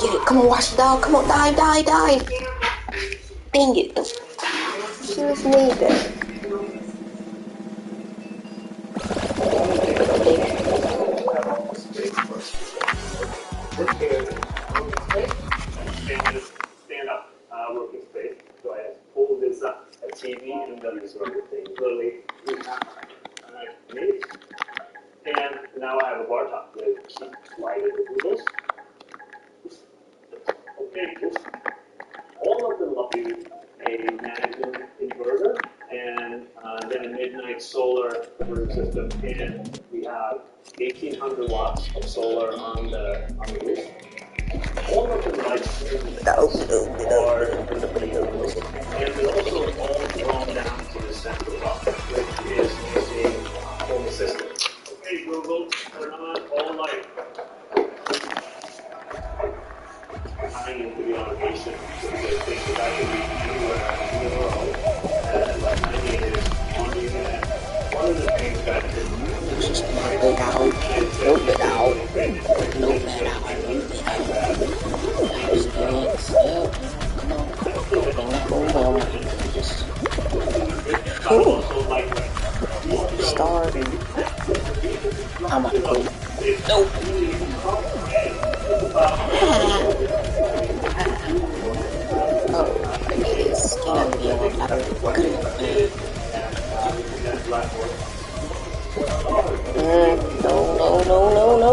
Get it. Come on, watch the dog. Come on, dive. Dang it. She just made that. Stand up working space. So I pull this up a TV and done this sort of thing. Literally, and now I have a bar top with keep sliding the wheels. Okay, all of them will be a management inverter and then a midnight solar inverter system, and we have 1,800 watts of solar on the roof. All of the lights are and they're also all drawn down to the central block, which is using home assistant. Okay, Google, turn on all light. Tying into the automation, so they think that I can be anywhere in the world at 98 is on the internet. One of the things that I did Just go down. Nope it out. Nope it out. Just cool. Start. I'm about to go. Nope. Oh, it's gonna be a lot of good. No.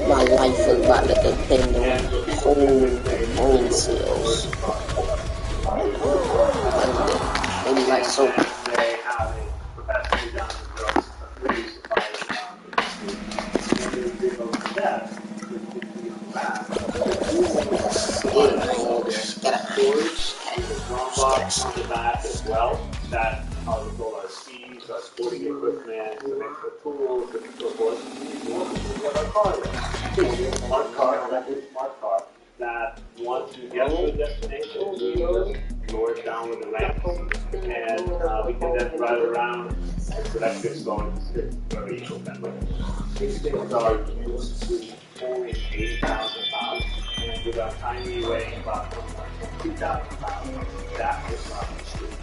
My life is about to depend on whole brain cells. Maybe like so. As well, that all our skis, our sporting equipment, some extra tools, and so forth. Smart car, electric smart car, that once you get to a destination, we just lower it down with the ramp, and we can then ride around and select this going very eco-friendly. These things are used to only 80,000 pounds, and with our tiny weighing about 2,000 pounds, that is not the street.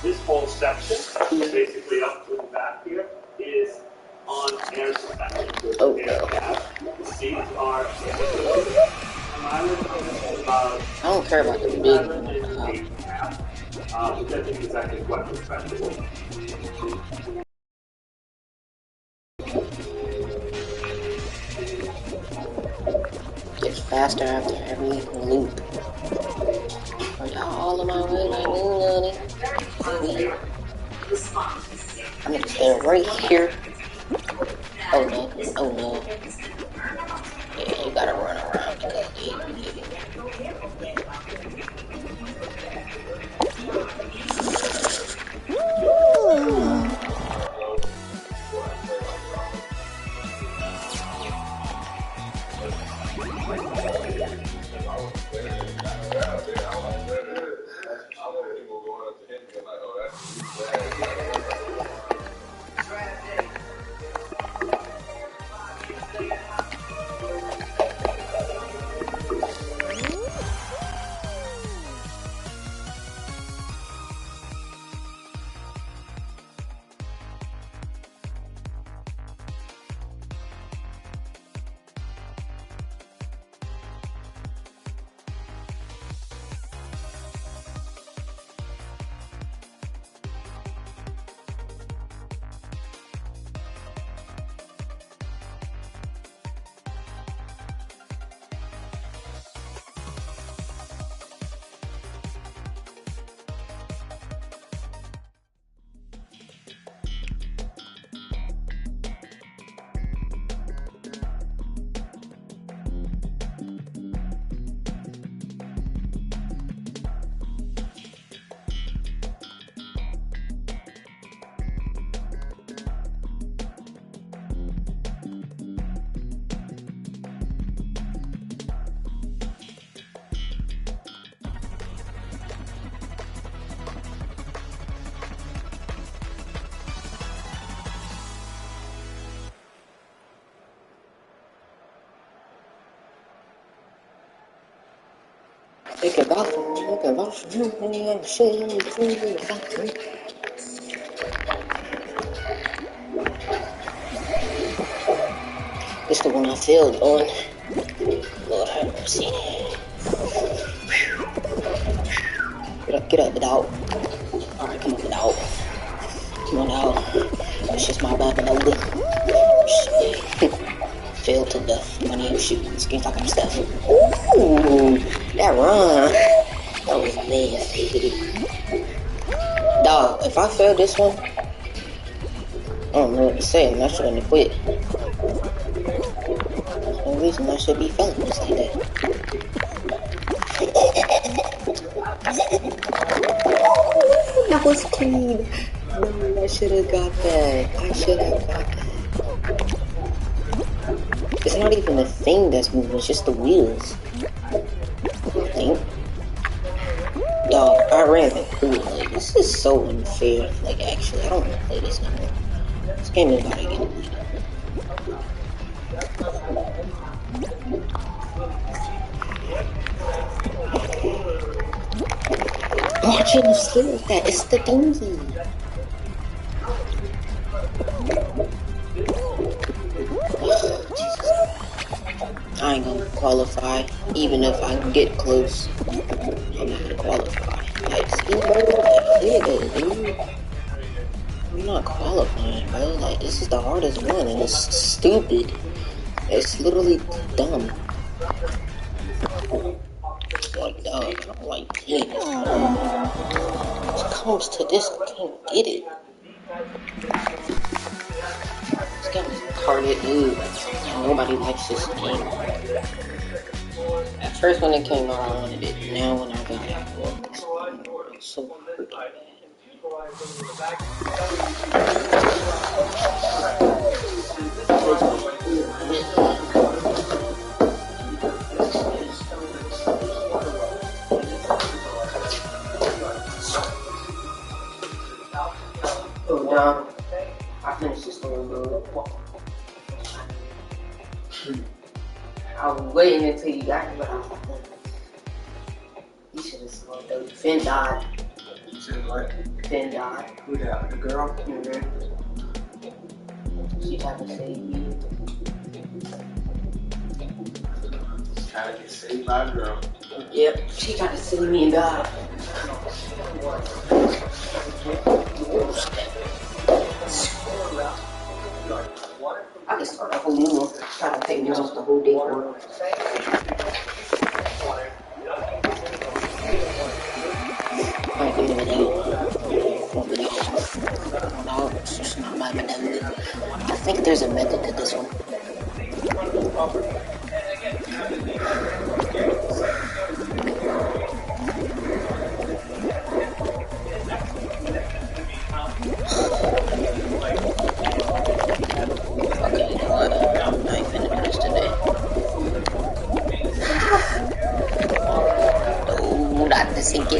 This whole section, basically up to the back here, is on air suspension. So air gap. The seats are I don't care about the big which I think is actually quite respectable. Gets faster after every loop. Are y'all all on my way like honey? I'm gonna stand right here. Oh no. Yeah, you gotta run around because Think about you, and shit. It's the one I failed on. Lord have mercy. Get up, dog. Alright, come on, dog. Come on, dog. It's just my bad, Manoga. Failed to death. Money and shooting. This game's like I'm Steph. Ooh, that run. That was nasty. Dog, if I fail this one, I don't know what to say. I'm not sure to quit. There's no reason I should be failing this like that. That was clean. No, I should have got that. It's not even the thing that's moving, it's just the wheels. I think. Dog, I ran through it. Like, this is so unfair. Like, actually, I don't want to play this no more. This game is about to get deleted. Oh, I shouldn't have slid with that. It's the dinghy. I ain't gonna qualify, even if I get close. I'm not gonna qualify. Like, see, bro, like, dude. I'm not qualifying, bro. Like, this is the hardest one, and it's stupid. It's literally dumb. Like, dog, I don't like this. When it comes to this, I can't get it. This game is retarded, dude. Nobody likes this game. At first when it came out, I wanted it. Now when I got it, it's so freaking bad. Oh, Dom, I finished this story, bro. I was waiting until you got here, but I was like, you should have saw it though. Finn died. You said what? Finn died. Who that? The girl? Mm-hmm. She tried to save you. Trying to get saved by a girl. Yep, she tried to save me and God. I can start a whole new one. Try to take me off the whole day for it. I ain't doing it. No, it's just not my method. I think there's a method to this one.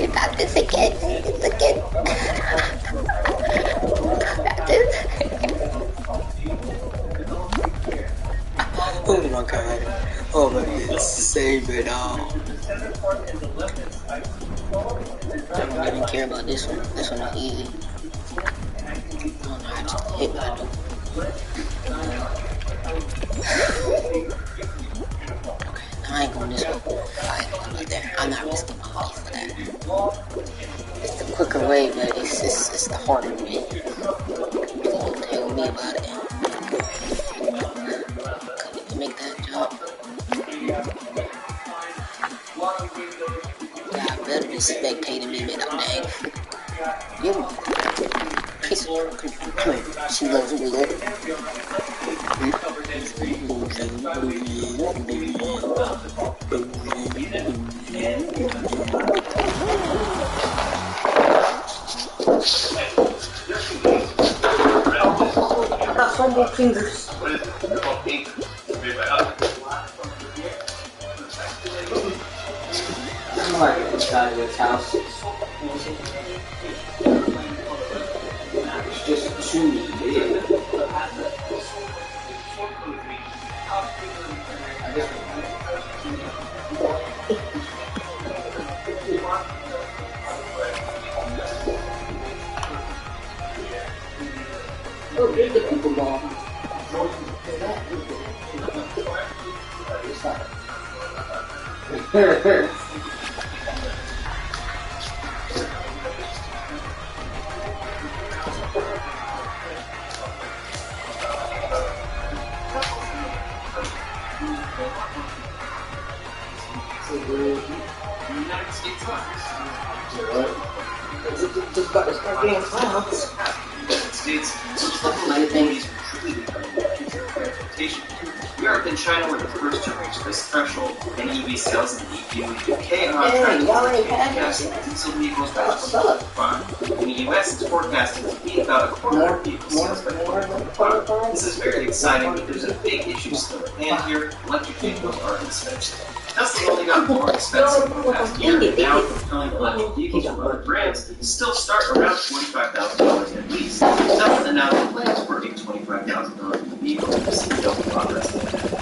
Not this again. Oh my god. Oh my god. Save it all. I don't even care about this one. This one is easy. I don't know how to hit by them. I ain't going this way. I ain't going right there. I'm not risking my life for that. It's the quicker way, but it's the harder way. Don't tell me about it. Couldn't even make that jump. God better be spectating me, man. I'm dang. You piece of work. Come here. She loves wheel. I got so many fingers. I'm like inside of this house. It's just too big. Just about to start getting clouds. States, looks like the these truly becoming future transportation. Europe and China were the first to reach this threshold, and EV sales in the EU and UK are on track to overtake gas and diesel vehicles by 2025. In the US, it's forecasted to be about a quarter of vehicle sales by 2025. This is very exciting, but there's a big issue still at hand here. Electric vehicles are expensive. Tesla only got more expensive in the past year, and now compelling electric vehicles from other brands still start around $45,000 at least. Tesla now plans for a $25,000 vehicle with CEO progress.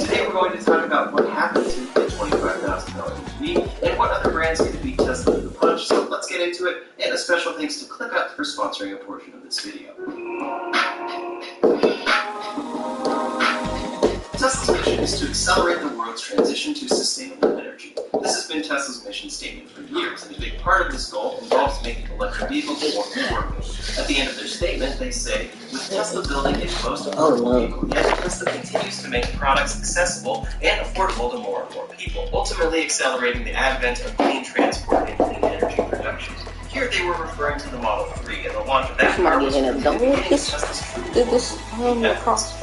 Today we're going to talk about what happened to the $25,000 EV and what other brands could beat Tesla to the punch. So let's get into it, and a special thanks to ClickUp for sponsoring a portion of this video. Tesla's mission is to accelerate the world's transition to sustainable energy. This has been Tesla's mission statement for years, and a big part of this goal involves making electric vehicles more affordable. At the end of their statement, they say, with Tesla building its most affordable vehicle yet, Tesla continues to make products accessible and affordable to more and more people, ultimately accelerating the advent of clean transport and clean energy production. Here they were referring to the Model 3 and the launch of that car was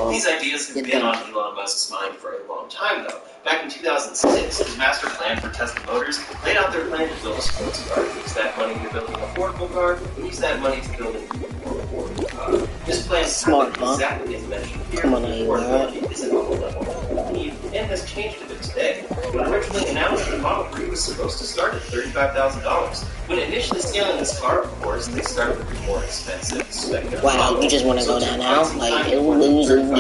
These ideas have been on Elon Musk's mind for a long time, though. Back in 2006, his master plan for Tesla Motors laid out their plan to build a sports car, use that money to build an affordable car, and use that money to build an even more affordable car. This plan is exactly as mentioned here. Affordability is at the level of need and has changed a bit today. When originally announced, the Model 3 was supposed to start at $35,000. When initially scaling this car, of course, they started with the more expensive spec. Wow, you just want to go down now? Like, it will lose a game.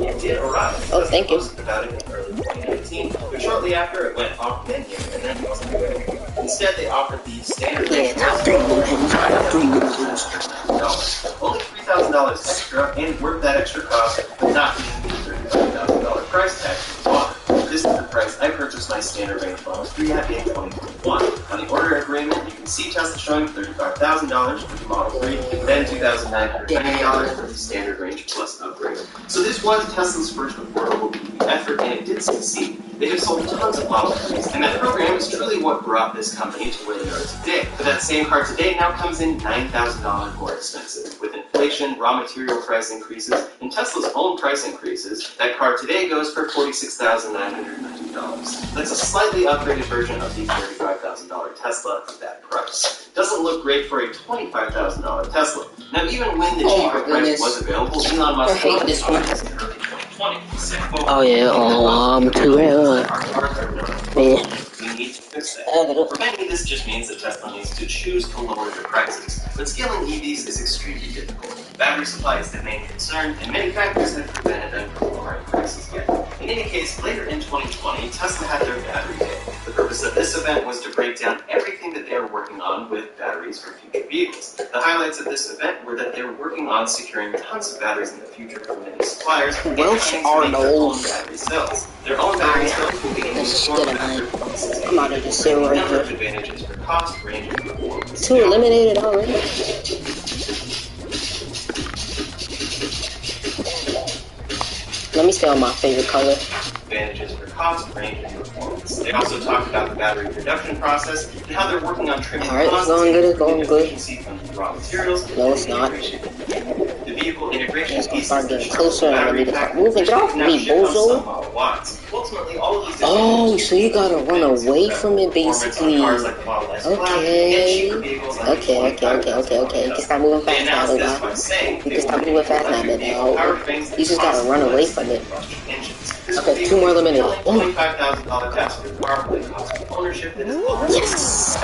It did arrive. Oh, thank you. About it in early 2019, but shortly after it went off menu and then wasn't available. Instead, they offered the standard Yeah, top three losers. only $3,000 extra and worth that extra cost, but not being the $35,000 price tag for the model. This is the price I purchased my standard range Model 3 at in 2021. On the order agreement, you can see Tesla showing $35,000 for the Model 3, then $2,990 for the standard range plus upgrade. So this was Tesla's first affordable EV effort, and it did succeed. They have sold tons of Model 3s, and that program is truly what brought this company to where they are today. But that same car today now comes in $9,000 more expensive. With inflation, raw material price increases, and Tesla's own price increases, that car today goes for $46,990. That's a slightly upgraded version of the $35,000 Tesla at that price. Doesn't look great for a $25,000 Tesla. Now, even when the cheaper price was available, Elon Musk hate this one. Oh yeah, I'm too early. We need to fix that. For many, this just means that Tesla needs to choose to lower their prices. But scaling EVs is extremely difficult. Battery supply is the main concern, and many factors have prevented them from lowering prices yet. In any case, later in 2020, Tesla had their battery day. The purpose of this event was to break down everything that they are working on with batteries for future vehicles. The highlights of this event were that they were working on securing tons of batteries in the future from many suppliers, and Welsh planning to make their own Arnold. battery cells. Their own battery cells will be able to form after I'm out of the zero right number of here. advantages for cost, range, and performance. Two eliminated already. Let me stay on my favorite color. Advantages for cost, range, and performance. They also talked about the battery production process and how they're working on trimming Alright, it's costs going good, it's and going good. efficiency from the raw materials. No, it's not. The vehicle integration It's gonna pieces start that getting show closer the and battery we can pack start moving. Get off now me, ship on bozo. some Model Ys. Ultimately, all of these Oh, so you gotta run away from it, performance on basically. cars like the Model S Plaid and Okay. cheaper vehicles like the Okay. You can start moving They fast now, announced this baby. by saying You they can will start make moving fast now, electric baby. vehicle powertrains that You just gotta cost run away less from than it. combustion engines. This Okay, will 2 more be eliminated. only $25,000 Tesla car with cost of ownership that is lower than Yes!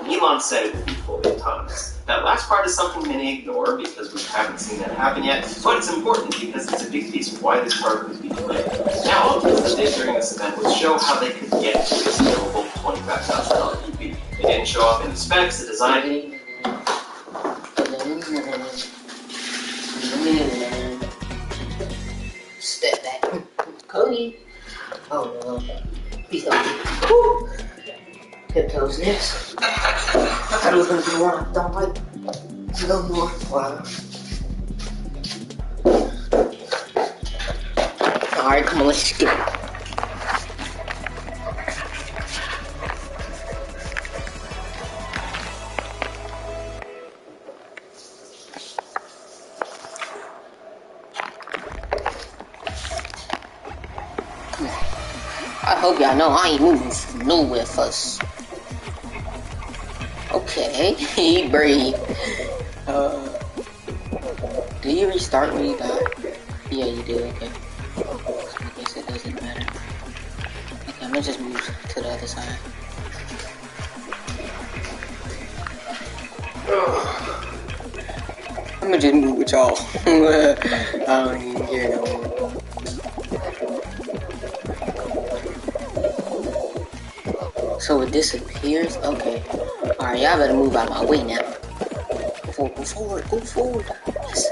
Elon said it would be fully autonomous. That last part is something many ignore because we haven't seen that happen yet, but it's important because it's a big piece of why this car could be delayed. Now, all Tesla did during this event was show how they could get to a scalable $25,000 EV. It didn't show up in the specs, the design. Tiptoes next. I thought it was gonna be one I don't like. No more. Wow. Alright, come on, let's skip it. I hope y'all know I ain't moving from nowhere first. Okay, he brave. Did you restart when you died? Yeah, you did, okay. I guess it doesn't matter. Okay, I'm gonna just move to the other side. I'm gonna just move with y'all. I don't even care no more. So it disappears? Okay. Alright, y'all better move out of my way now. Go forward, go forward. Yes.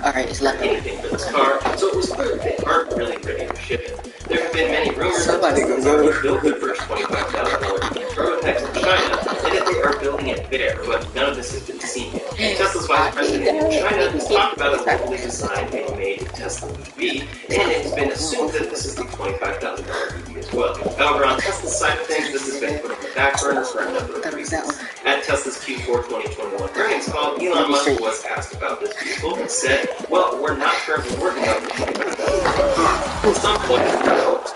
Alright, it's left. Anything for this car, so it was clear they aren't really ready for shipping. There have been many rumors Somebody that go. Tesla built the first $25,000 prototypes in China, and that they are building it there, but none of this has been seen yet. Tesla's vice president in China has talked about a locally designed and made Tesla EV, and it's been assumed that this is the $25,000 EV as well. However, on Tesla's side of things, this has been put on the back burner for a number of reasons. At Tesla's Q4 2021 earnings call, Elon Musk was asked about this vehicle and said, well, we're not currently working on the $25,000 At some point,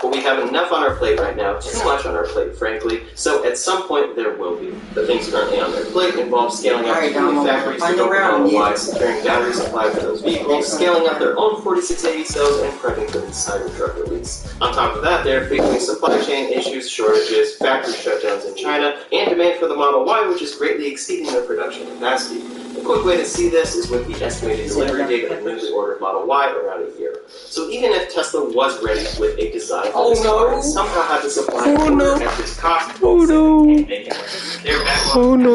but we have enough on our plate right now, too much on our plate, frankly, so at some point there will be. The things currently on their plate involve scaling up new factories to build Model Y, securing battery supply for those vehicles, scaling up their own 4680 cells, and prepping for the Cybertruck release. On top of that, they're facing supply chain issues, shortages, factory shutdowns in China, and demand for the Model Y, which is greatly exceeding their production capacity. A quick way to see this is with the estimated delivery date of the newly ordered Model Y around a year. So even if Tesla was ready with a design for this car and somehow had the supply at this cost, their backlog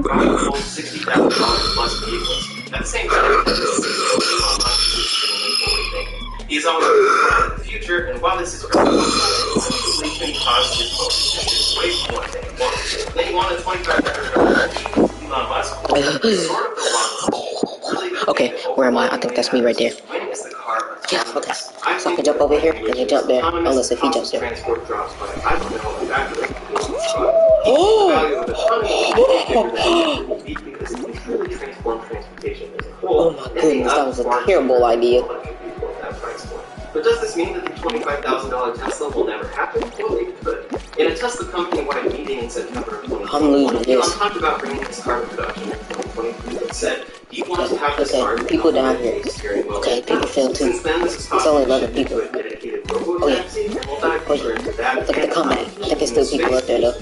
of 60,000 plus vehicles. At the same time, Elon Musk is forward thinking. He's always looking forward to the future, and while this is really inflation caused his focus to shift away from what they want. They wanted $25,000. Elon Musk sort of the one. Okay, where am I? I think that's me right there. Yeah, okay. So I can jump over here, and you jump there, unless if he jumps there. Oh! Oh my goodness, that was a terrible idea. But does this mean that the $25,000 Tesla will never happen? Well, it could. In a Tesla company-wide meeting in September of 2020, Elon talked about bringing this car to production in 2023 and said, he wants to have this car people down here. Okay, people feel too. Since then, this is It's only 11 people. Oh yeah. Look at the comment. I think there's still people up there though.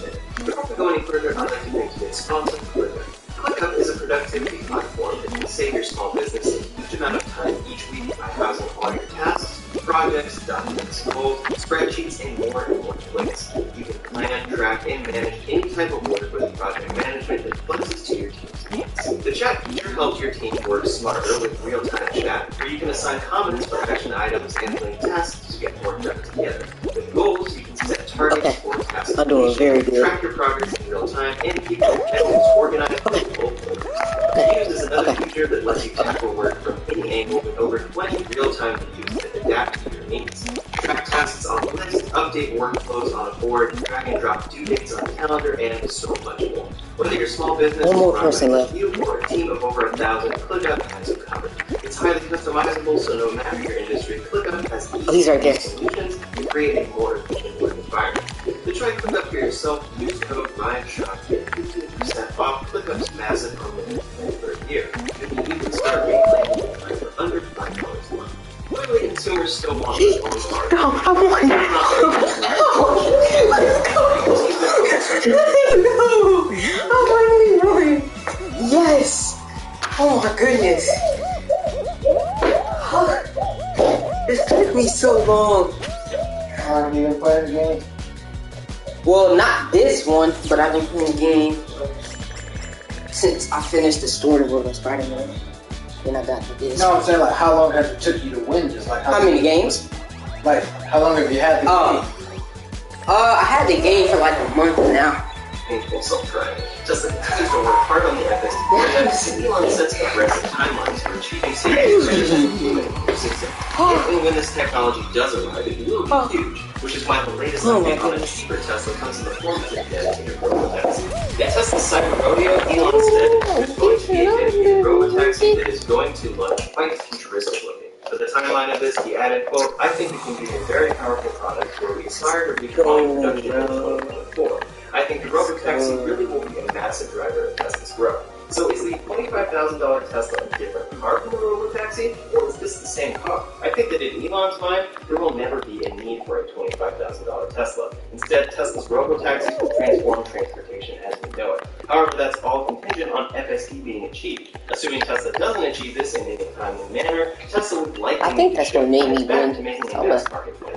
Before we go any further, I'd like to bring today's sponsor, ClickUp. ClickUp is a productivity platform that can save your small business a huge amount of time each week by housing all your tasks, projects, documents, goals, spreadsheets, and more in one place. You can plan, track, and manage any type of work with project management that flexes to your team's needs. The chat feature helps your team work smarter with real-time chat, where you can assign comments for action items and link tasks to get more done together. With goals, you can set targets for tasks. I'm doing very good. Track your progress in real time and keep your objectives organized with both folders. Views is another feature that lets you tackle work from any angle with over 20 real-time views that adapt to your needs. Track tasks on a list, update workflows on a board, drag and drop due dates on a calendar, and so much more. Whether your small business is run by you or a team of over 1,000, ClickUp has you covered. It's highly customizable, so no matter your industry, ClickUp has easy solutions to create a more efficient work environment. To try ClickUp for yourself, use code RyanShaw to get 15% off ClickUp's massive unlimited plan for a year. You can even start reclaiming for under $5 a month. Clearly, consumers still want this own car. No, I want it. No! Yes! Oh my goodness! This took me so long. How long have you been playing the game? Well, not this one, but I've been playing the game since I finished the story with Spider-Man. Then I got to this. No, I'm saying like how long has it took you to win? Just like how many games? Like how long have you had the game? I had the game for like a month now. painful self-driving. Tesla continues to work hard on the FSD project, and Elon sets aggressive timelines for achieving safety. If and when this technology does arrive, it will be huge, which is why the latest update on a cheaper Tesla comes in the form of a dedicated robotaxi. At Tesla's Cyber Rodeo, Elon said there's going to be a dedicated robotaxi that is going to look quite futuristic looking. For the timeline of this, he added, quote, I think it can be a very powerful product where we aspire to reach volume production in 2024. I think the robotaxi really will be a massive driver of Tesla's growth. So is the $25,000 Tesla a different car from the robotaxi, or is this the same car? I think that in Elon's mind, there will never be a need for a $25,000 Tesla. Instead, Tesla's robotaxi will transform transportation as we know it. However, that's all contingent on FSD being achieved. Assuming Tesla doesn't achieve this in a timely manner, Tesla would likely I think that's what made me back win. to making I'm a mass gonna market put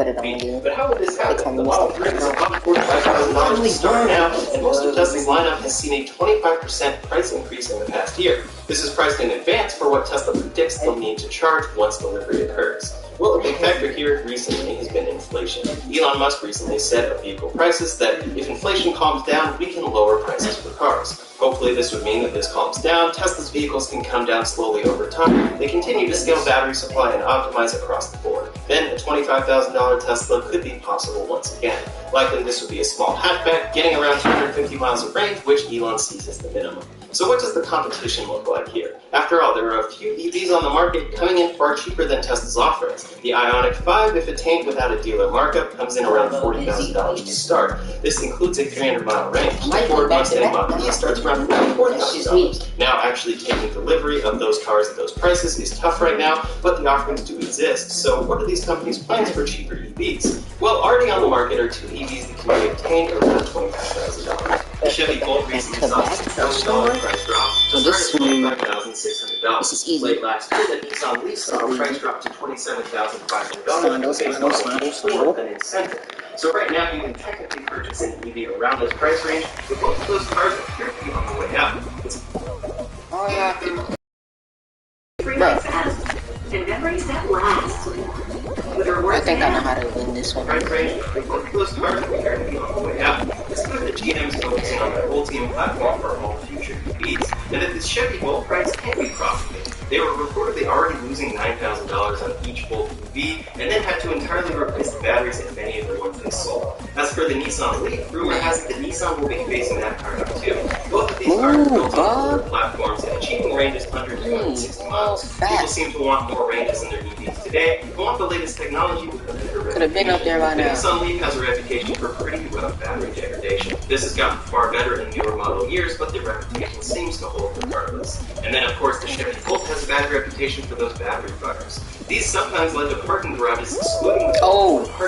it on you. But how would this happen? The Model 3 is about $45,000 to start now, and most of Tesla's lineup has seen a 25% price increase in the past year. This is priced in advance for what Tesla predicts they'll need to charge once delivery occurs. Well, a big factor here recently has been inflation. Elon Musk recently said of vehicle prices that if inflation calms down, we can lower prices for cars. Hopefully this would mean that this calms down, Tesla's vehicles can come down slowly over time, they continue to scale battery supply and optimize across the board. Then a $25,000 Tesla could be possible once again. Likely this would be a small hatchback, getting around 250 miles of range, which Elon sees as the minimum. So what does the competition look like here? After all, there are a few EVs on the market coming in far cheaper than Tesla's offerings. The Ioniq 5, if attained without a dealer markup, comes in around $40,000 to start. This includes a 300-mile range. The Ford Mustang Mach E starts around $4,000. Now, actually taking delivery of those cars at those prices is tough right now, but the offerings do exist. So what are these companies' plans for cheaper EVs? Well, already on the market are two EVs that can be obtained for around $25,000. The Chevy Bolt recently saw a $6,000 price drop to start at $25,600. Late last year, the Nissan Leaf saw a price drop to $27,500 based on an incentive. So right now, you can technically purchase an EV around this price range, but both of those cars appear to be on the way out. Oh, yeah. And memories that last. I think I know how to win this one. Price range, but both of those cars appear to be on the way out. It's good that GM's focusing on their Ultium platform for all future EVs, and that this Chevy Bolt price can be profitable. They were reportedly already losing $9,000 on each Bolt EV, and then had to entirely replace the batteries in many of the ones they sold. As for the Nissan Leaf, rumor has it that Nissan will be facing that car now too. Both of these cars are built on older platforms and achieving ranges under 260 miles. People seem to want more ranges in their EVs today, and want the latest technology with a better Could have been up there by The now. Nissan Leaf has a reputation for pretty rough battery degradation. This has gotten far better in newer model years, but the reputation seems to hold regardless. And then of course the Chevy Bolt has a bad reputation for those battery fires. These sometimes led to parking garages excluding the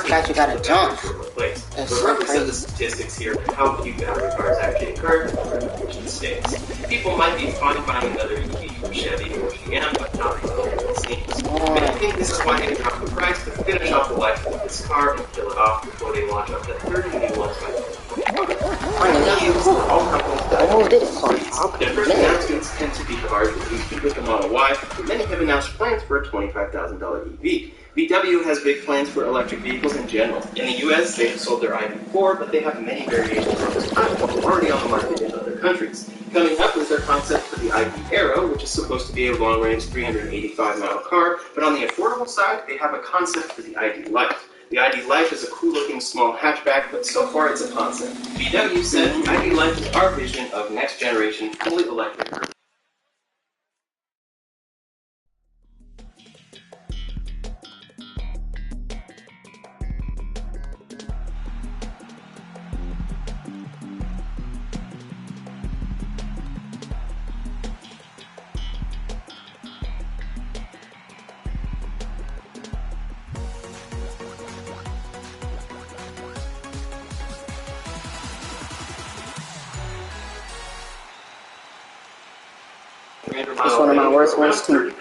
forgot you gotta jump. Replaced. That's Regardless so of the statistics here and how few battery fires actually occur, the reputation stays. People might be fine buying another EV from Chevy or GM, but not for the it seems. And I think this is why they drop the price to finish off the life of this car and kill it off before they launch up to 30 new ones by 2025. All companies Their first announcements tend to be cars that used with the Model Y, but many have announced plans for a $25,000 EV. VW has big plans for electric vehicles in general. In the US, they have sold their ID4, but they have many variations on this platform already on the market in other countries. Coming up is their concept for the ID Aero, which is supposed to be a long-range 385-mile car, but on the affordable side, they have a concept for the ID Life. The ID Life is a cool-looking small hatchback, but so far it's a concept. VW said the ID Life is our vision of next-generation fully electric. It's one of my worst ones too.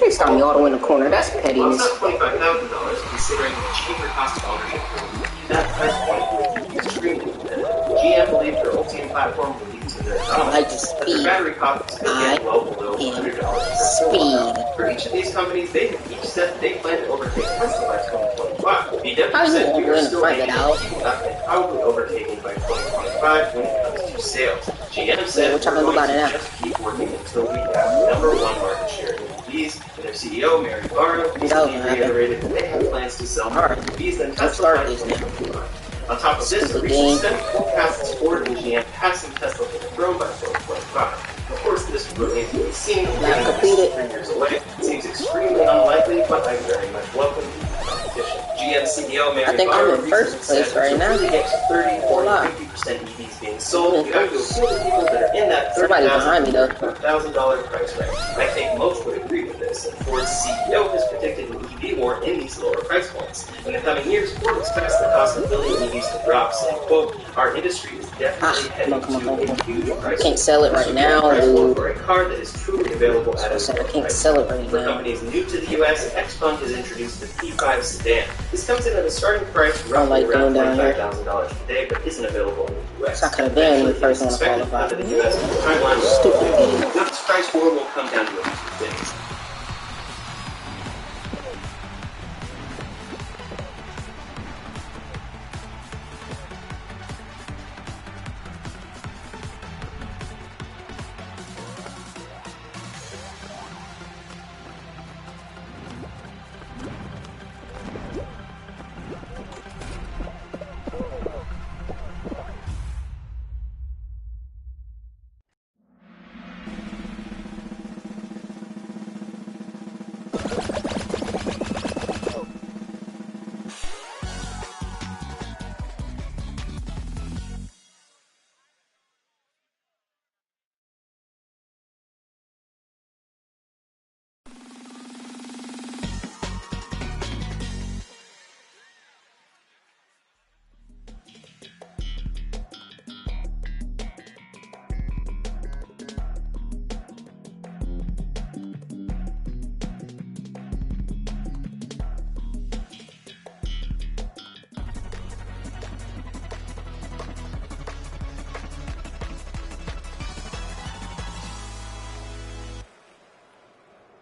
They stop me all the way in the corner. That's pettiness. Well, it's not $25,000 considering the cheaper cost of ownership. That price point is extremely competitive. GM believes their Ultium platform will lead to their dominance, but their battery cost is still getting well below $100. Speed. For each of these companies, they have each said they plan to overtake Tesla by 2025. VW How you said we are gonna still find it out? and probably overtaken by 2025. 2025 when it comes to sales. GM said What y'all gonna do about it now? just keep working until we have #1 market share in EVs. And their CEO, Mary Barra, recently reiterated that they have plans to sell more EVs than Tesla by 2025. On top of this, a recent study forecasts Ford and GM passing Tesla to the throne by 2025. Of course, this remains to be seen. Not completed. 3 years away. It seems extremely unlikely, but I very much welcome the competition. GM CEO Mary I think Barra I'm in first place right now. To get to 30 or 50% EVs being sold, you have to appeal to people that are in that $30,000 price range. I think most would agree with this, and Ford's CEO has predicted an EV war in these lower price points. In the coming years, Ford expects the cost of building EVs to drop, saying, quote, "Our industry is definitely heading to a huge price. Can't sell it right now, dude. For a car that is truly available at a I can't sell it right For now. companies new to the U.S., XPeng has introduced the P5 sedan. This comes in at a starting price roughly like around going down here. $45,000 today, but isn't available in the U.S. So I could have been the first one to Expected qualify. under the U.S. timeline is Stupid. This price war will come down to a few things.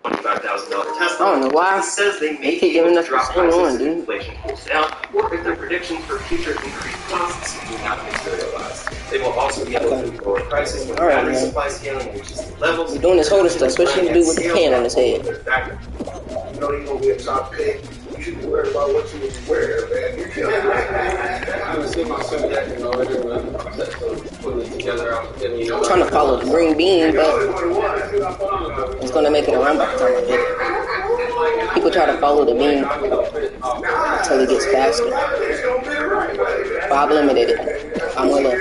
$25,000 Tesla. I don't know why. It says they may keep be able giving to us the drop same prices one, if dude. inflation cools down, or if their predictions for future increased costs do not materialize. They will also be able to lower prices when Alright, battery man. supply scaling reaches new levels. We're doing this holder stuff. What should you do with the can on his head? You know you're gonna be a top pick. You should be worried about what you wear, man. You can't. I haven't seen myself that, you know, putting it together out there, you know. I'm trying to follow the green bean, but it's gonna make it around by the time I get it. People try to follow the beam until it gets faster. But I've limited it. I'm willing.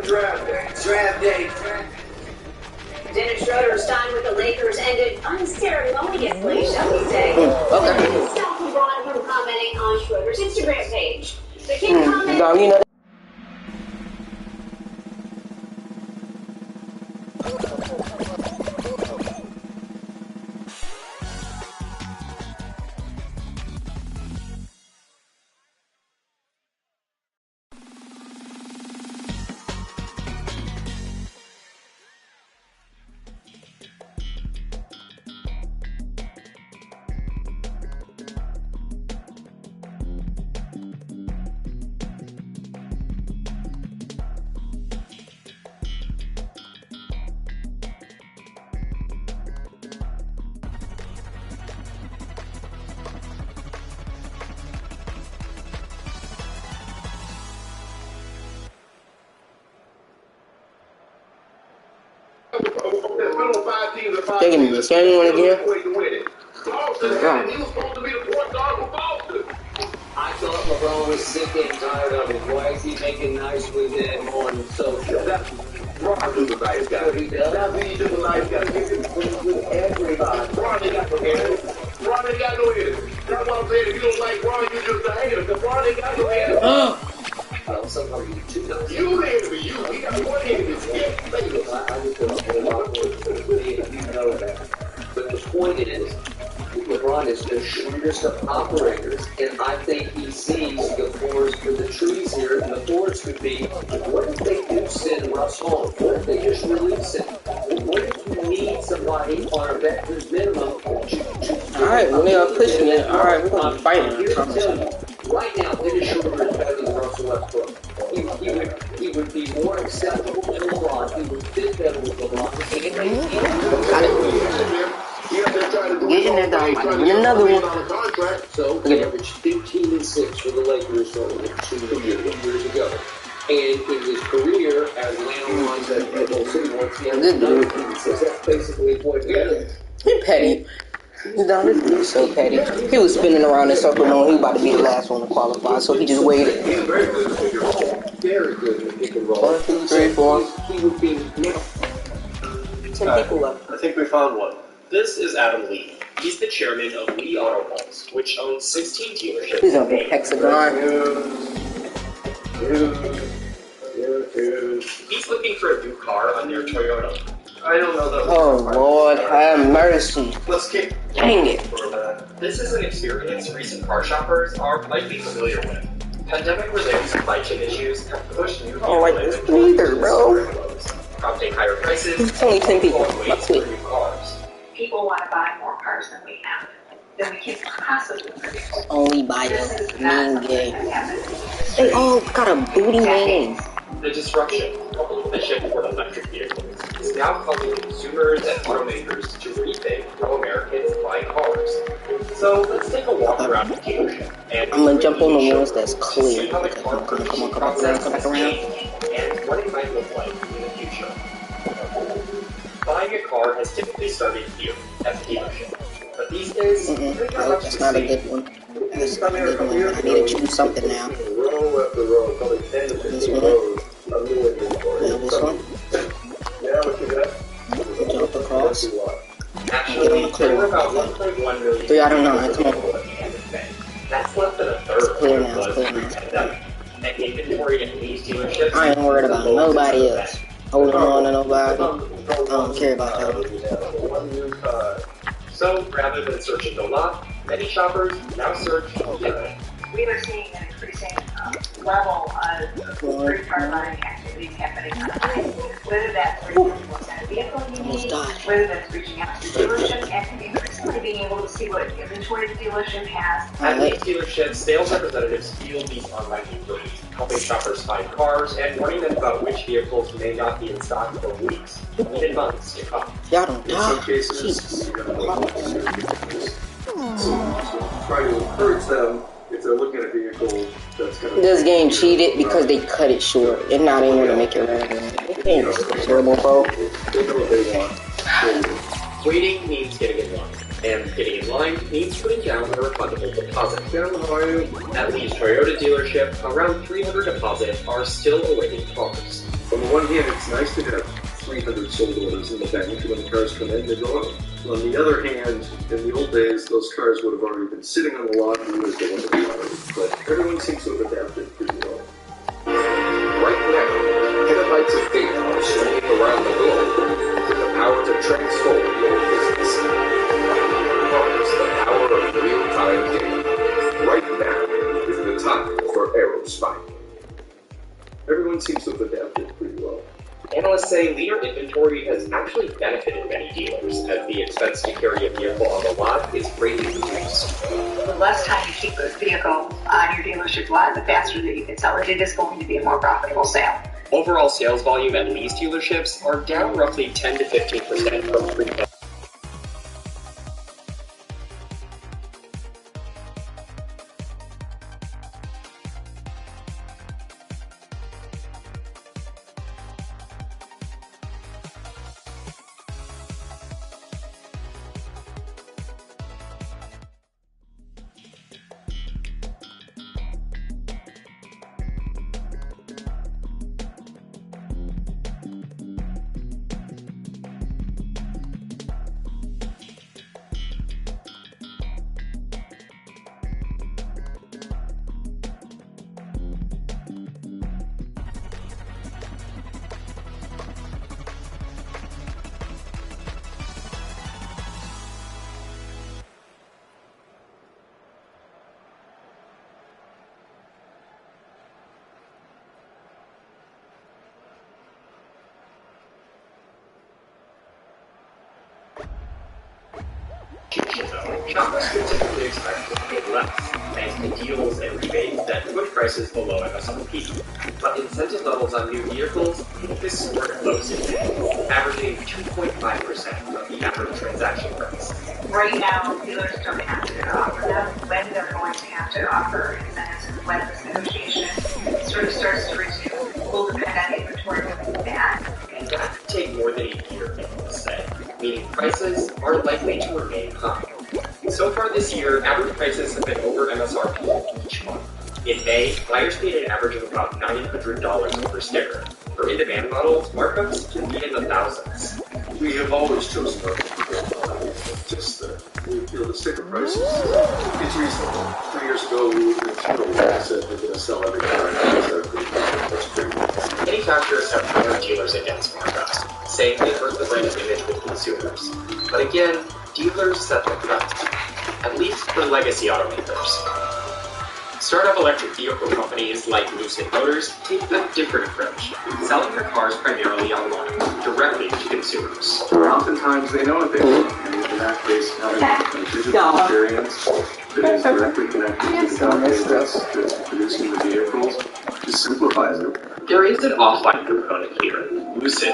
Draft day. Dennis Schroeder's time with the Lakers ended unceremoniously, shall we say. Okay. Stop LeBron from commenting on Schroeder's Instagram page. The kid commented. No, you know. They give me the same one again. I thought LeBron was sick and tired of it. Why is he making nice with them on social? Ron is a nice guy. He does. He's just a nice guy. With everybody. Ron ain't got no enemies. Ron ain't got no enemies. That's what I'm saying. If you don't like Ron, you just a hater. Because Ron ain't got no enemies. Well, somehow you too know. You the enemy. He got one enemy. I just don't know about you know that. But the point is, LeBron is the shrewdest of operators, and I think he sees the forest for the trees here, and the forest could be, what if they do send Russ home? What if they just release him? What if you need somebody on a veteran's minimum to Alright, when they are pushing it, alright, we're gonna fight I'm here it. to tell you, right now, Dennis Schroeder is better than Russell Westbrook. He would be more acceptable to LeBron. He would fit better with LeBron. Got it. Getting there, though. Might win another one. So he averaged 15 and 6 for the Lakers 2 years ago. And in his career as landlords at Red City once he had Good dude. so that's basically what he is. He petty. No, this dude is so petty. He was spinning around in circle knowing he was about to be the last one to qualify, so he just waited. He's very good at pick and roll. Very good at pick and roll. 1, 2, 3, 4. He would be 10 people left. I think we found one. This is Adam Lee. He's the chairman of Lee Auto Malls, which owns 16 dealerships. He's on the hexagon. He's looking for a new car on their Toyota. I don't know that. Oh, Lord, have mercy. Let's keep. Dang it. This is an experience recent car shoppers are likely familiar with. Pandemic-related supply chain issues have pushed new I don't like this neither, bro. prompting higher prices. It's only 10 people. and waits for new cars. People want to buy more cars than we have, than we can possibly produce. Only by This the is not mean something gay. that happens. They all got a booty name. The disruption, coupled with the shift toward electric vehicles, is now causing consumers and automakers to rethink how Americans buy cars. So let's take a walk around the dealership. And I'm gonna jump on the ones that's see clear. how the Okay, car come purchasing on, process come back has around. changed and what it might look like in the future. Buying a car has typically started here at the dealership, but these days, things are No, much that's the not a same. good one. That's not a good one. I need to choose something now. Row after row, probably 10 to 15 one? rows of new inventory. Yeah, this one. Yeah, what you got? Jump across. Actually, there were about 1.1 million 3 out of 9, come on. people at the end of May. That's less than a third of clear what now, it was clear now. pre-pandemic. And inventory at these dealerships I ain't worried is the about lowest nobody it's ever else. been. Holding on to nobody. I don't care about that one. One new car. So, rather than searching the lot, many shoppers now search the internet. We are seeing an increasing level of free car buying activities happening online. Whether that's reaching what kind of vehicle you Almost need, died. whether that's reaching out to the dealership and increasingly being able to see what inventory the dealership has. At these dealerships, sales representatives field these online inquiries, helping shoppers find cars and warning them about which vehicles may not be in stock for weeks, even months to come. Y'all don't In some die. cases, Jesus. you gotta look at serious. So try to encourage them if they're looking at a vehicle that's gonna. This game cheated because they cut it short, and now they want to make it relevant. This game is terrible, bro. They know what they want. Waiting means getting in line, and getting in line means putting down a refundable deposit. Gentlemen, how are you? At Lee's Toyota dealership, around 300 deposits are still awaiting cars. On the one hand, it's nice to have 300 sold orders in the bank when the cars come in, they go out. On the other hand, in the old days, those cars would have already been sitting on the lot and would have been already. But everyone seems to have adapted pretty well. Right now, petabytes of data are streaming around the globe with the power to transform your business. Harness the power of real-time data. Right now is the time for Aerospike. Everyone seems to have adapted pretty well. Analysts say leaner inventory has actually benefited many dealers, as the expense to carry a vehicle on the lot is greatly reduced. The less time you keep a vehicle on your dealership lot, the faster that you can sell it. It is going to be a more profitable sale. Overall sales volume at Lee's dealerships are down roughly 10 to 15% from pre-pandemic. shoppers could typically expect to pay less, thanks to deals and rebates that push prices below MSRP. But incentive levels on new vehicles hit historic lows in May, averaging 2.5% of the average transaction price. Right now, dealers don't have to offer them. When they're going to have to offer incentives and when this negotiation sort of starts to resume, will depend on inventory moving back. And that could take more than a year, analysts say, meaning prices are likely to remain high. So far this year, average prices have been over MSRP each month. In May, buyers paid an average of about $900 per sticker. For in-demand models, markups can be in the thousands. We have always chosen our just that we feel the sticker prices. It's reasonable. 3 years ago, we were thrilled when I said we're going to sell every car. Manufacturers have turned dealers against markups, saying they hurt the brand's image with consumers. But again, dealers set the price, at least for legacy automakers. Startup electric vehicle companies like Lucid Motors take a different approach, selling their cars primarily online, directly to consumers. Oftentimes, they know what they want, and in that case, having a digital experience that is directly connected to the company that's producing the vehicles just simplifies it. There is an offline component here. Lucid